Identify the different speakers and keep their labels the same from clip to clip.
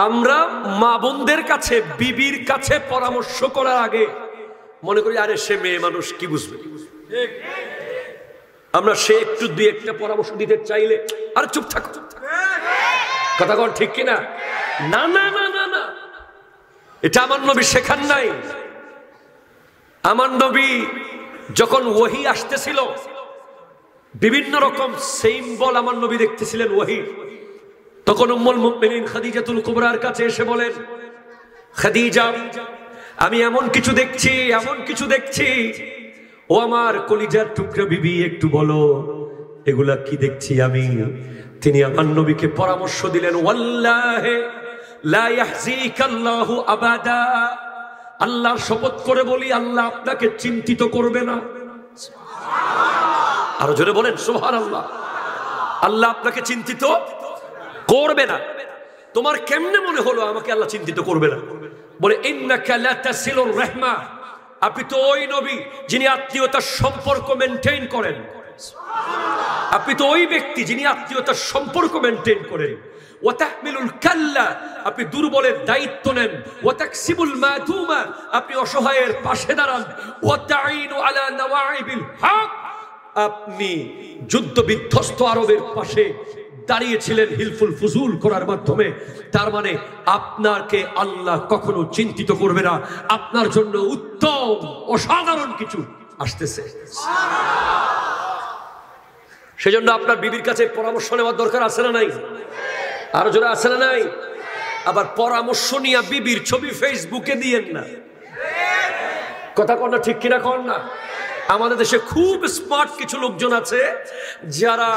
Speaker 1: আমরা মা বোনদের কাছে বিবির কাছে পরামর্শ করার আগে মনে করি আরে সে মেয়ে মানুষ কি বুঝবে, আমরা সে একটু দুই একটা পরামর্শ দিতে চাইলে আর চুপ থাকো, কথা কন ঠিক কিনা? না না না না না, এটা আমার নবী শেখান নাই। আমার নবী যখন ওহী আসতেছিল বিভিন্ন রকম সিম্বল আমার নবী দেখতেছিলেন ওহী, তখন উম্মুল মুমিনিন খাদিজাতুল কুবরার কাছে এসে বলেন, খাদিজা আমি এমন কিছু দেখছি, এমন কিছু দেখছি, ও আমার কলিজার টুকরা বিবি একটু বলো এগুলা কি দেখছি আমি। তিনি আমার নবীকে পরামর্শ দিলেন, ওয়াল্লাহি লা ইয়াহজিকাল্লাহু আবাদা, আল্লাহর শপথ করে বলি আল্লাহ আপনাকে চিন্তিত করবে না। আরো জোরে বলেন সুবহানাল্লাহ। আল্লাহ আপনাকে চিন্তিত করবে না। তোমার কেমনে মনে হলো আমাকে আল্লাহ চিন্তিত করবে না? বলে ইন্নাকা লা তাসিলুর রাহমা, আপনি তো ওই নবী যিনি আত্মীয়তার সম্পর্ক মেইনটেইন করেন, আপনি তো ওই ব্যক্তি যিনি আত্মীয়তার সম্পর্ক মেইনটেইন করেন। ওয়া তাহমিলুল কাল্লা, আপনি দুর্বলের দায়িত্ব নেন। ওয়া তাকসিবুল মাদুমা, আপনি অসহায়ের পাশে দাঁড়ান। ওয়া তাঈনু আলা নওয়াইবিল হক, আপনি যুদ্ধ বিধ্বস্ত আরবের পাশে দাঁড়িয়েছিলেন হিলফুল ফুজুল করার মাধ্যমে। তার মানে আপনাকে আল্লাহ কখনো চিন্তিত করবে না, আপনার জন্য উত্তম অসাধারণ কিছু আসতেছে। সেজন্য আপনার বিবির কাছে পরামর্শ নেওয়ার দরকার আছে না নাই? আরো জোরে আছে না নাই? আবার পরামর্শ নিয়ে বিবির ছবি ফেসবুকে দিয়েন না, কথা কন না ঠিক কিনা কন না? আমাদের দেশে খুব স্মার্ট কিছু লোকজন আছে যারা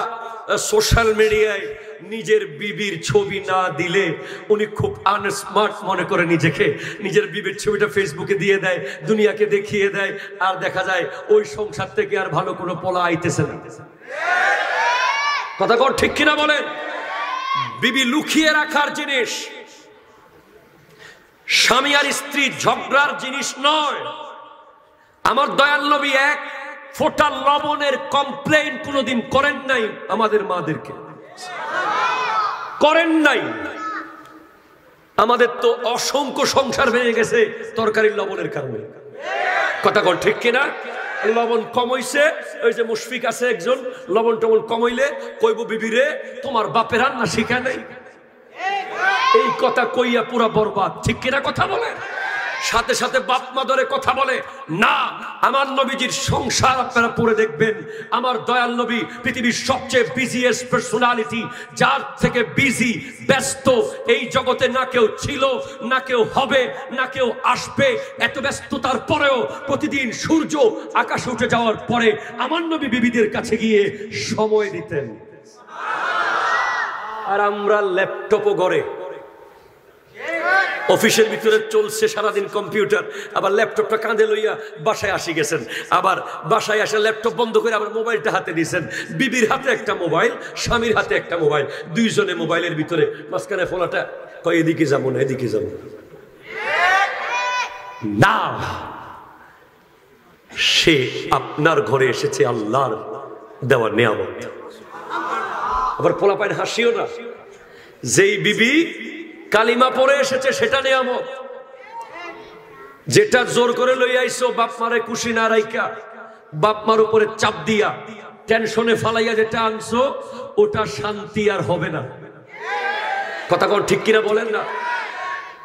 Speaker 1: সোশ্যাল মিডিয়ায় নিজের বিবির ছবি না দিলে উনি খুব আনস্মার্ট মনে করে নিজেকে, নিজের বিবির ছবিটা ফেসবুকে দিয়ে দেয়, দুনিয়াকে দেখিয়ে দেয়, আর দেখা যায় ওই সংসার থেকে আর ভালো কোনো পোলা আইতেছে না। কথা কন ঠিক কিনা বলেন? বিবি লুকিয়ে রাখার জিনিস, স্বামী আর স্ত্রী ঝগড়ার জিনিস নয়। আমার দয়াল নবী এক ফোঁটা লবণের কমপ্লেইন কোনোদিন করেন নাই, আমাদের মাদেরকে করেন নাই। আমাদের তো অসংখ্য সংসার ভেঙে গেছে তরকারির লবণের কারণে, কথা কন ঠিক কিনা? লবণ কমাইছে, ওই যে মুশফিক আছে একজন, লবণ টবণ কমাইলে কইব বিবিরে তোমার বাপের রান্না শিখায় নাই, এই কথা কইয়া পুরা বরবাদ, ঠিক কিনা কথা বলে? সাথে সাথে বাপ মা ধরে কথা বলে না। আমার নবীজির সংসার আপনারা পড়ে দেখবেন, আমার দয়াল নবী পৃথিবীর সবচেয়ে বিজিয়েস্ট পার্সোনালিটি, যার থেকে বিজি ব্যস্ত এই জগতে না কেউ ছিল, না কেউ হবে, না কেউ আসবে। এত ব্যস্ততার পরেও প্রতিদিন সূর্য আকাশে উঠে যাওয়ার পরে আমার নবী বিবিদের কাছে গিয়ে সময় দিতেন। আর আমরা ল্যাপটপও গড়ে অফিসের ভিতরে চলছে সারাদিন কম্পিউটার, আবার ল্যাপটপটা কাঁধে লইয়া বাসায় আসি গেছেন, আবার বাসায় আসে ল্যাপটপ বন্ধ করে আবার মোবাইলটা হাতে নিয়েছেন। বিবির হাতে একটা মোবাইল, স্বামীর হাতে একটা মোবাইল, দুইজনে মোবাইলের ভিতরে, মাঝখানে ফোলাটা কয় এদিকে যাবো না এদিকে যাবো না। সে আপনার ঘরে এসেছে আল্লাহর দেওয়া নিয়ামত। আবার পোলা পায় হাসিও না, যেই বিবি কালিমা পড়ে এসেছে সেটা নিয়ামত। যেটা জোর করে লই আইছো বাপ মারে খুশি না রাইকা, বাপ মার উপরে চাপ দিয়া টেনশনে ফালাইয়া যেটা আনছো ওটা শান্তি আর হবে না, কথা কোন ঠিক কিনা বলেন না?